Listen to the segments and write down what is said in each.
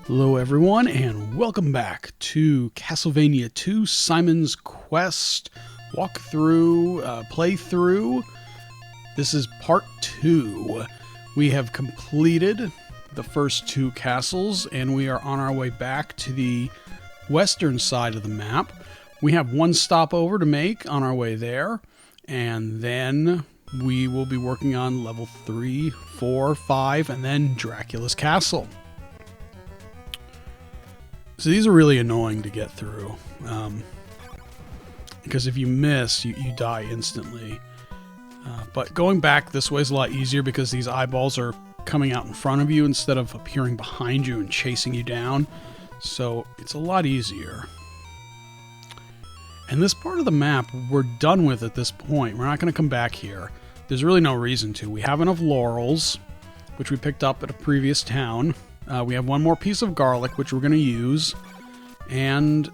Hello everyone, and welcome back to Castlevania II Simon's Quest walkthrough, playthrough. This is part 2. We have completed the first 2 castles, and we are on our way back to the western side of the map. We have one stopover to make on our way there, and then we will be working on level 3, 4, 5, and then Dracula's Castle. So these are really annoying to get through, because if you miss, you die instantly. But going back this way is a lot easier because these eyeballs are coming out in front of you instead of appearing behind you and chasing you down. So it's a lot easier. And this part of the map, we're done with at this point. We're not going to come back here. There's really no reason to. We have enough laurels, which we picked up at a previous town. We have one more piece of garlic, which we're going to use, and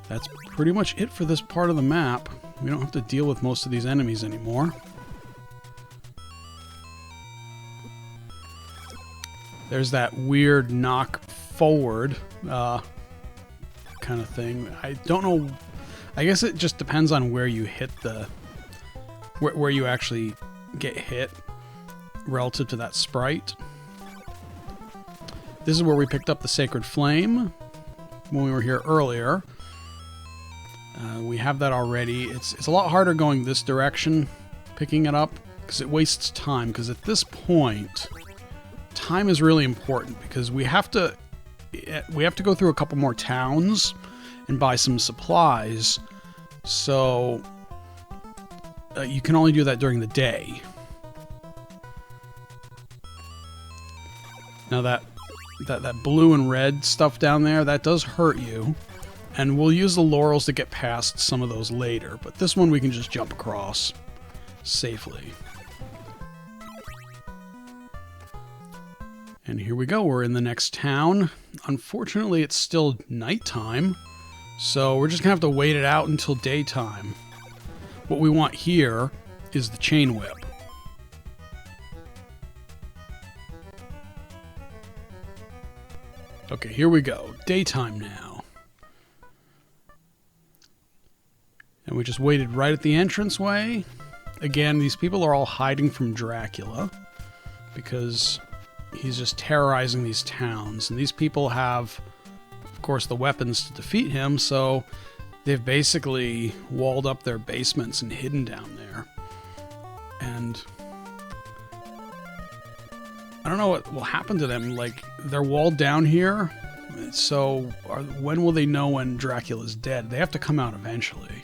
that's pretty much it for this part of the map. We don't have to deal with most of these enemies anymore. There's that weird knock forward kind of thing. I don't know. I guess it just depends on where you hit the... where you actually get hit relative to that sprite. This is where we picked up the Sacred Flame when we were here earlier. We have that already. It's a lot harder going this direction, picking it up, because it wastes time. Because at this point, time is really important because we have to go through a couple more towns and buy some supplies. So you can only do that during the day. Now that blue and red stuff down there, that does hurt you. And we'll use the laurels to get past some of those later. But this one we can just jump across safely. And here we go. We're in the next town. Unfortunately, it's still nighttime. So we're just going to have to wait it out until daytime. What we want here is the chain whip. Okay, here we go. Daytime now. And we just waited right at the entranceway. Again, these people are all hiding from Dracula because he's just terrorizing these towns. And these people have, of course, the weapons to defeat him, so they've basically walled up their basements and hidden down there. And I don't know what will happen to them. Like, they're walled down here, so when will they know when Dracula's dead? They have to come out eventually.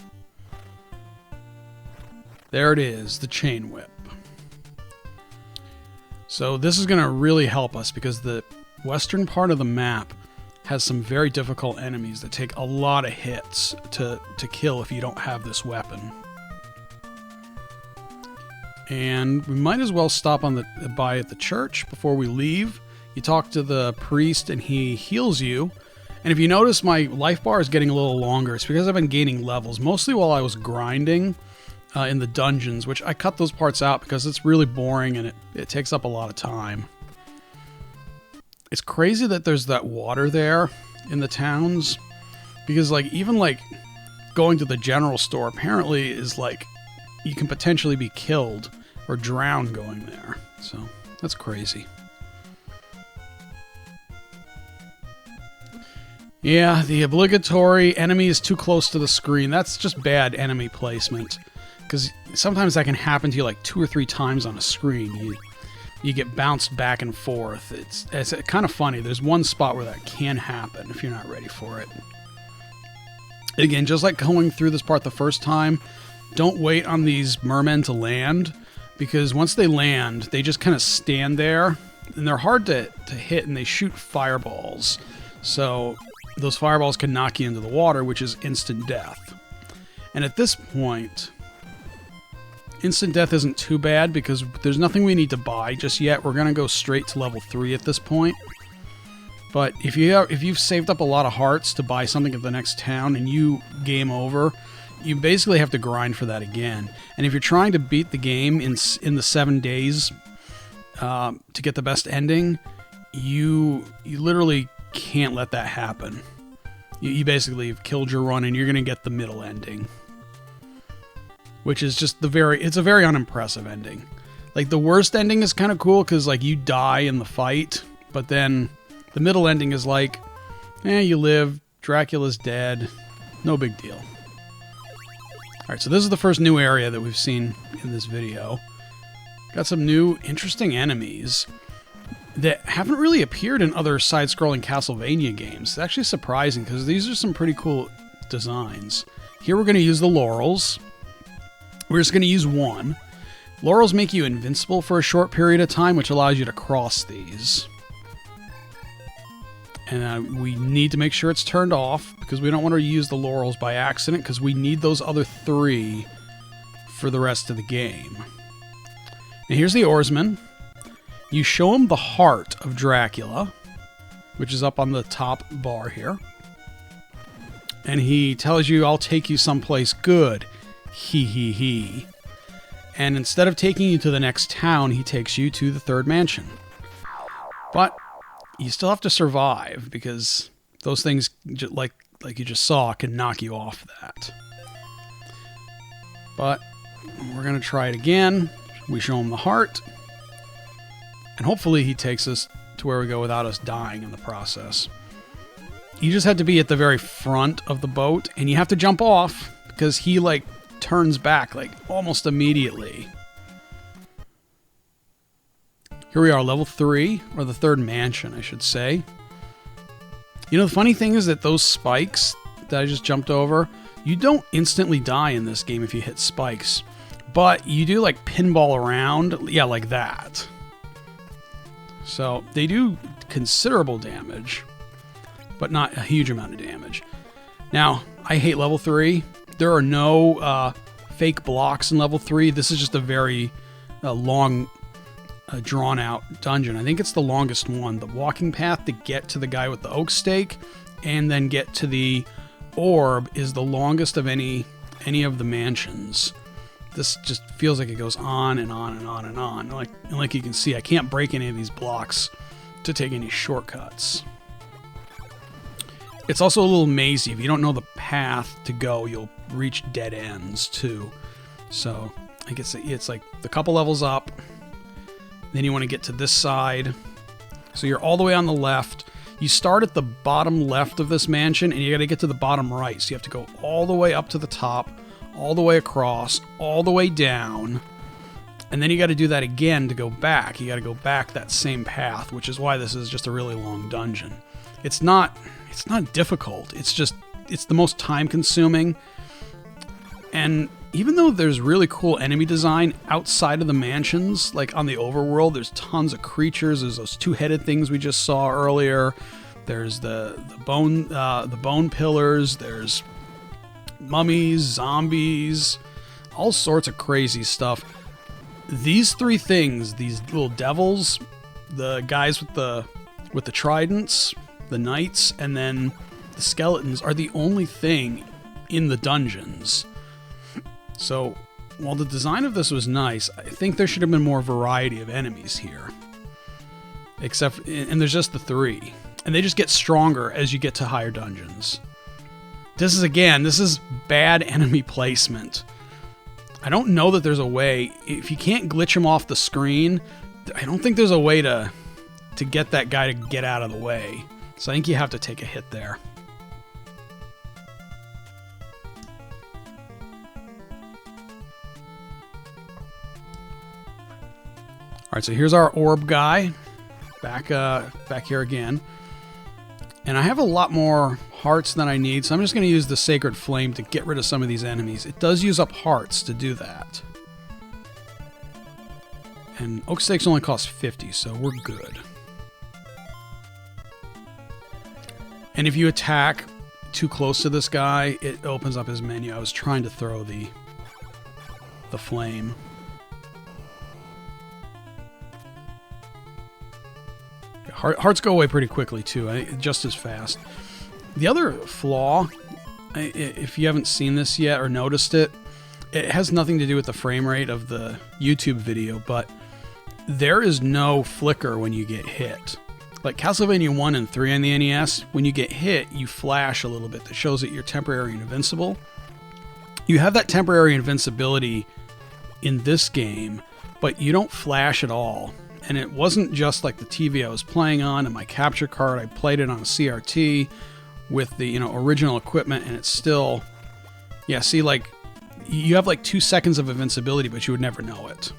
There it is, the chain whip. So this is going to really help us because the western part of the map has some very difficult enemies that take a lot of hits to kill if you don't have this weapon. And we might as well stop by at the church before we leave. You talk to the priest and he heals you. And if you notice, my life bar is getting a little longer. It's because I've been gaining levels, mostly while I was grinding in the dungeons, which I cut those parts out because it's really boring and it takes up a lot of time. It's crazy that there's that water there in the towns, because even going to the general store apparently is like you can potentially be killed or drown going there. So that's crazy. Yeah, the obligatory enemy is too close to the screen. That's just bad enemy placement, because sometimes that can happen to you like 2 or 3 times on a screen. You get bounced back and forth. It's kind of funny. There's one spot where that can happen if you're not ready for it. Again, just like going through this part the first time, don't wait on these mermen to land, because once they land, they just kind of stand there, and they're hard to hit, and they shoot fireballs. So those fireballs can knock you into the water, which is instant death. And at this point, instant death isn't too bad because there's nothing we need to buy just yet. We're going to go straight to level 3 at this point. But if you've saved up a lot of hearts to buy something at the next town and you game over, you basically have to grind for that again. And if you're trying to beat the game in the 7 days to get the best ending, you literally can't let that happen. You basically have killed your run, and you're going to get the middle ending. Which is just it's a very unimpressive ending. Like, the worst ending is kind of cool, because, like, you die in the fight, but then the middle ending is like, you live, Dracula's dead, no big deal. Alright, so this is the first new area that we've seen in this video. Got some new, interesting enemies that haven't really appeared in other side-scrolling Castlevania games. It's actually surprising, because these are some pretty cool designs. Here we're going to use the laurels. We're just going to use one. Laurels make you invincible for a short period of time, which allows you to cross these. And we need to make sure it's turned off, because we don't want to use the laurels by accident, because we need those other 3 for the rest of the game. Now here's the oarsman. You show him the Heart of Dracula, which is up on the top bar here. And he tells you, I'll take you someplace good. Hee hee hee. And instead of taking you to the next town, he takes you to the 3rd mansion. But you still have to survive, because those things, like you just saw, can knock you off that. But we're going to try it again. We show him the heart. And hopefully he takes us to where we go without us dying in the process. You just have to be at the very front of the boat, and you have to jump off, because he, like, turns back, like, almost immediately. Here we are, level 3, or the 3rd mansion, I should say. You know, the funny thing is that those spikes that I just jumped over, you don't instantly die in this game if you hit spikes. But you do, like, pinball around, yeah, like that. So, they do considerable damage, but not a huge amount of damage. Now, I hate level 3. There are no fake blocks in level 3. This is just a very long, drawn-out dungeon. I think it's the longest one. The walking path to get to the guy with the oak stake and then get to the orb is the longest of any of the mansions. This just feels like it goes on and on and on and on. Like you can see, I can't break any of these blocks to take any shortcuts. It's also a little mazy. If you don't know the path to go, you'll reach dead ends too. So I guess it's like the couple levels up. Then you want to get to this side. So you're all the way on the left. You start at the bottom left of this mansion, and you got to get to the bottom right. So you have to go all the way up to the top, all the way across, all the way down. And then you got to do that again to go back. You got to go back that same path, which is why this is just a really long dungeon. It's not difficult. It's the most time consuming. And even though there's really cool enemy design outside of the mansions, like on the overworld, there's tons of creatures. There's those 2-headed things we just saw earlier. There's the bone pillars. There's mummies, zombies, all sorts of crazy stuff. These 3 things, these little devils, the guys with the tridents, the knights, and then the skeletons are the only thing in the dungeons. So, while the design of this was nice, I think there should have been more variety of enemies here. And there's just the 3. And they just get stronger as you get to higher dungeons. This is bad enemy placement. I don't know that there's a way, if you can't glitch him off the screen, I don't think there's a way to get that guy to get out of the way. So I think you have to take a hit there. Alright, so here's our orb guy. Back here again. And I have a lot more hearts than I need, so I'm just going to use the Sacred Flame to get rid of some of these enemies. It does use up hearts to do that. And oak stakes only cost 50, so we're good. And if you attack too close to this guy, it opens up his menu. I was trying to throw the flame. Hearts go away pretty quickly, too, just as fast. The other flaw, if you haven't seen this yet or noticed it, it has nothing to do with the frame rate of the YouTube video, but there is no flicker when you get hit. Like Castlevania 1 and 3 on the NES, when you get hit, you flash a little bit. That shows that you're temporary and invincible. You have that temporary invincibility in this game, but you don't flash at all. And it wasn't just like the TV I was playing on and my capture card. I played it on a CRT with the original equipment, and it's still, yeah. See, like you have like 2 seconds of invincibility, but you would never know it.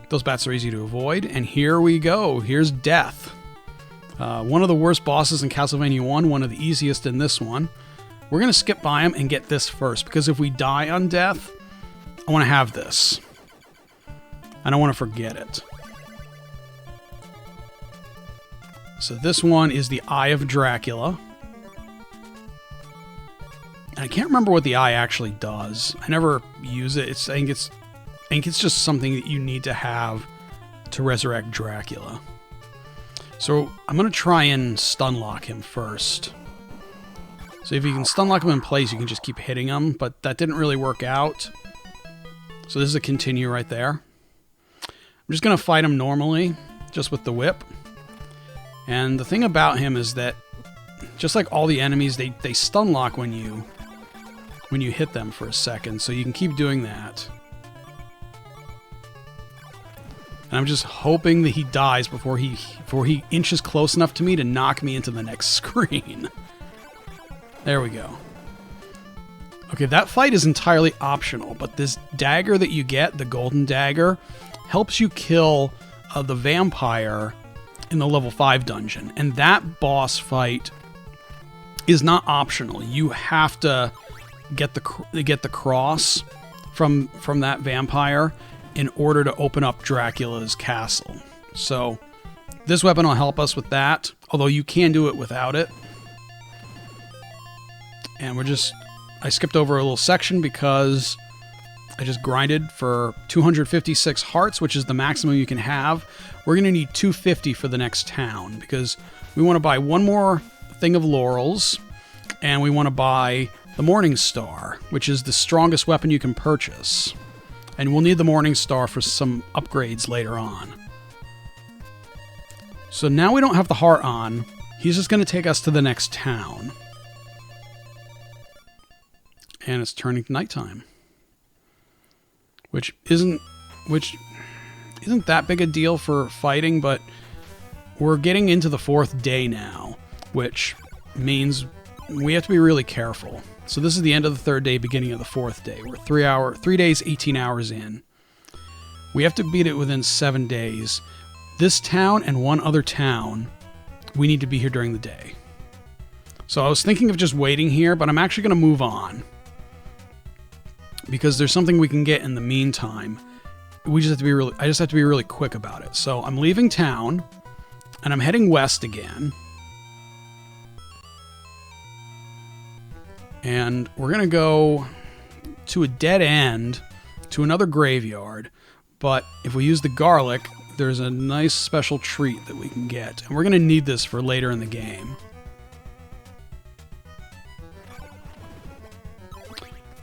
Those bats are easy to avoid, and here we go. Here's Death. One of the worst bosses in Castlevania 1, one of the easiest in this one. We're going to skip by him and get this first, because if we die on Death, I want to have this. I don't want to forget it. So this one is the Eye of Dracula. I can't remember what the eye actually does. I never use it. I think it's just something that you need to have to resurrect Dracula. So I'm going to try and stun lock him first. So if you can stun lock him in place, you can just keep hitting him, but that didn't really work out. So this is a continue right there. I'm just going to fight him normally, just with the whip. And the thing about him is that, just like all the enemies, they stun lock when you hit them for a second, so you can keep doing that. And I'm just hoping that he dies before he inches close enough to me to knock me into the next screen. There we go. Okay, that fight is entirely optional, but this dagger that you get, the golden dagger, helps you kill the vampire in the level 5 dungeon. And that boss fight is not optional. You have to get the cross from that vampire in order to open up Dracula's castle. So this weapon will help us with that, although you can do it without it. And I skipped over a little section because I just grinded for 256 hearts, which is the maximum you can have. We're going to need 250 for the next town because we want to buy one more thing of laurels, and we want to buy the Morning Star, which is the strongest weapon you can purchase. And we'll need the Morning Star for some upgrades later on. So now we don't have the heart on. He's just going to take us to the next town. And it's turning to nighttime. Which isn't that big a deal for fighting, but we're getting into the 4th day now, which means we have to be really careful. So this is the end of the 3rd day, beginning of the 4th day. We're 3 days, 18 hours in. We have to beat it within 7 days. This town and one other town, we need to be here during the day. So I was thinking of just waiting here, but I'm actually going to move on. Because there's something we can get in the meantime. I just have to be really quick about it. So I'm leaving town, and I'm heading west again. And we're going to go to a dead end, to another graveyard. But if we use the garlic, there's a nice special treat that we can get. And we're going to need this for later in the game.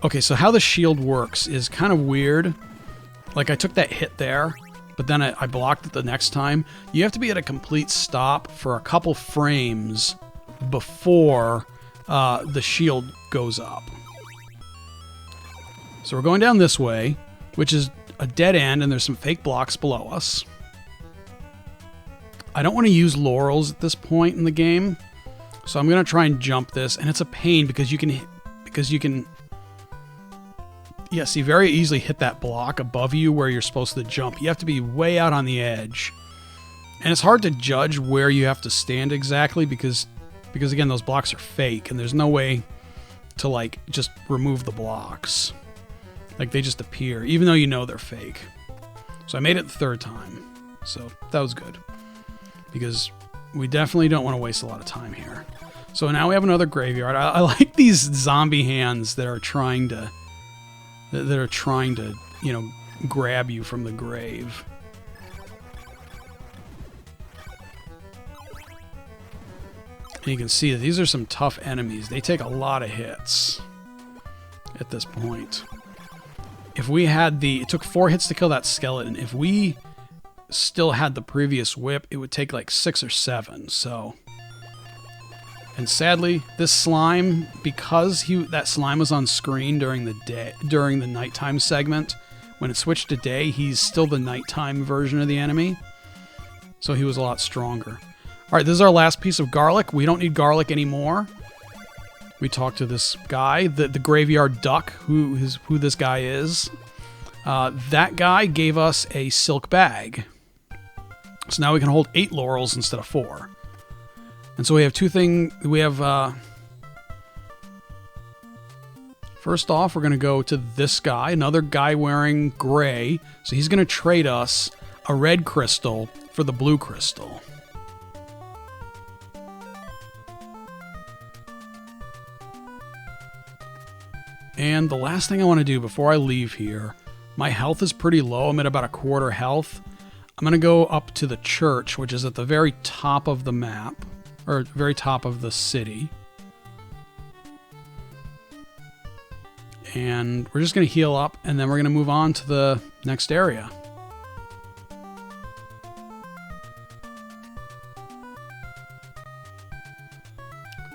Okay, so how the shield works is kind of weird. Like, I took that hit there, but then I blocked it the next time. You have to be at a complete stop for a couple frames before the shield goes up. So we're going down this way, which is a dead end, and there's some fake blocks below us. I don't want to use laurels at this point in the game, so I'm going to try and jump this, and it's a pain because you can yes, you very easily hit that block above you where you're supposed to jump. You have to be way out on the edge. And it's hard to judge where you have to stand exactly because again, those blocks are fake and there's no way to like just remove the blocks. Like they just appear, even though you know they're fake. So I made it the 3rd time. So that was good. Because we definitely don't want to waste a lot of time here. So now we have another graveyard. I like these zombie hands that are trying to grab you from the grave. And you can see that these are some tough enemies. They take a lot of hits at this point. If we had it took 4 hits to kill that skeleton. If we still had the previous whip, it would take like 6 or 7. So, and sadly, this slime, because that slime was on screen during the nighttime segment, when it switched to day, he's still the nighttime version of the enemy. So he was a lot stronger. All right, this is our last piece of garlic. We don't need garlic anymore. We talked to this guy, the graveyard duck, who this guy is. That guy gave us a silk bag. So now we can hold 8 laurels instead of 4. And so we have 2 things. We have... first off, we're going to go to this guy, another guy wearing gray. So he's going to trade us a red crystal for the blue crystal. And the last thing I want to do before I leave here, my health is pretty low. I'm at about a quarter health. I'm going to go up to the church, which is at the very top of the map, or very top of the city. And we're just going to heal up, and then we're going to move on to the next area.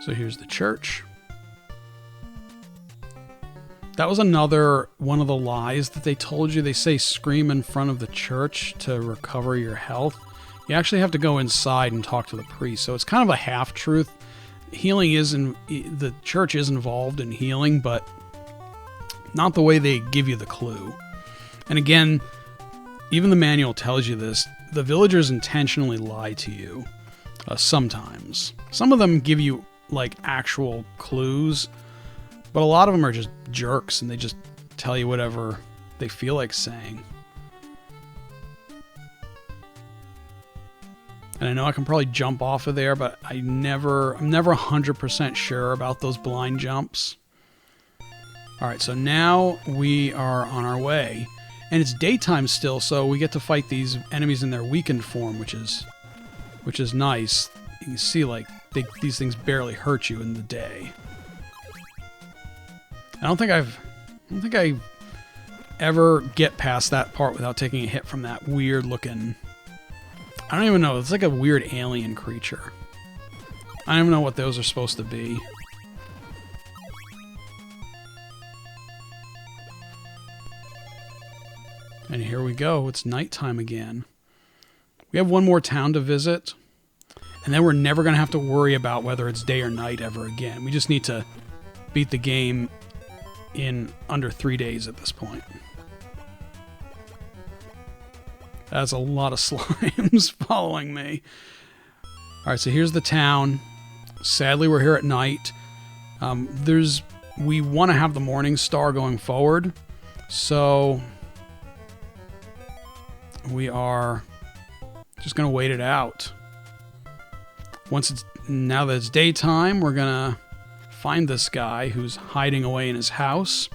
So here's the church. That was another one of the lies that they told you. They say scream in front of the church to recover your health. You actually have to go inside and talk to the priest. So it's kind of a half-truth. Healing the church is involved in healing, but not the way they give you the clue. And again, even the manual tells you this. The villagers intentionally lie to you sometimes. Some of them give you like actual clues, but a lot of them are just jerks and they just tell you whatever they feel like saying. And I know I can probably jump off of there, but I'm never 100% sure about those blind jumps. All right, so now we are on our way. And it's daytime still, so we get to fight these enemies in their weakened form, which is nice. You can see like these things barely hurt you in the day. I don't think I ever get past that part without taking a hit from that weird looking... I don't even know. It's like a weird alien creature. I don't even know what those are supposed to be. And here we go. It's nighttime again. We have one more town to visit. And then we're never going to have to worry about whether it's day or night ever again. We just need to beat the game in under 3 days at this point. That's a lot of slimes following me. Alright, so here's the town. Sadly, we're here at night. We want to have the morning star going forward. So we are just going to wait it out. Now that it's daytime, we're going to find this guy who's hiding away in his house.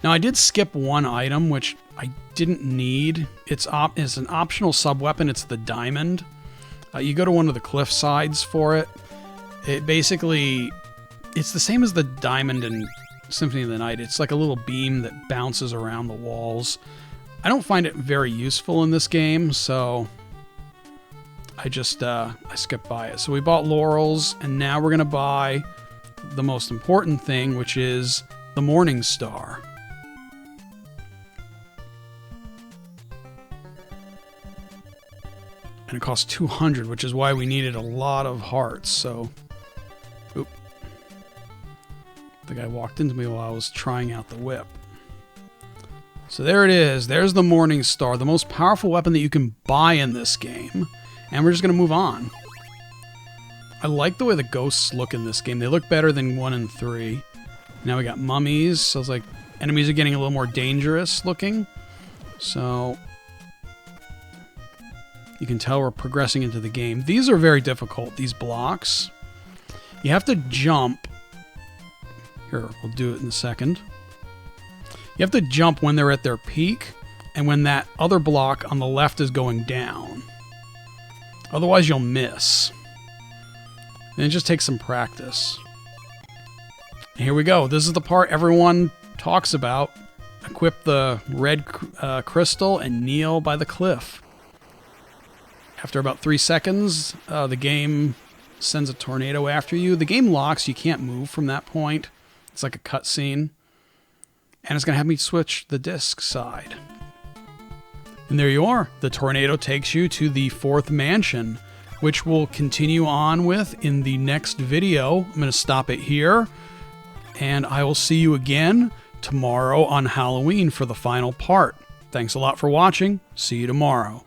Now, I did skip one item, which I didn't need. It's an optional sub-weapon. It's the diamond. You go to one of the cliff sides for it. It's the same as the diamond in Symphony of the Night. It's like a little beam that bounces around the walls. I don't find it very useful in this game, so I skipped by it. So we bought laurels, and now we're going to buy the most important thing, which is the Morning Star. And it costs 200, which is why we needed a lot of hearts. So, oop. The guy walked into me while I was trying out the whip. So there it is. There's the Morning Star, the most powerful weapon that you can buy in this game. And we're just going to move on. I like the way the ghosts look in this game. They look better than 1 and 3. Now we got mummies. So it's like enemies are getting a little more dangerous looking. So you can tell we're progressing into the game. These are very difficult, these blocks. You have to jump. Here, we'll do it in a second. You have to jump when they're at their peak and when that other block on the left is going down. Otherwise, you'll miss. And it just takes some practice. And here we go. This is the part everyone talks about. Equip the red crystal and kneel by the cliff. After about 3 seconds, the game sends a tornado after you. The game locks. You can't move from that point. It's like a cutscene. And it's going to have me switch the disc side. And there you are. The tornado takes you to the 4th mansion, which we'll continue on with in the next video. I'm going to stop it here. And I will see you again tomorrow on Halloween for the final part. Thanks a lot for watching. See you tomorrow.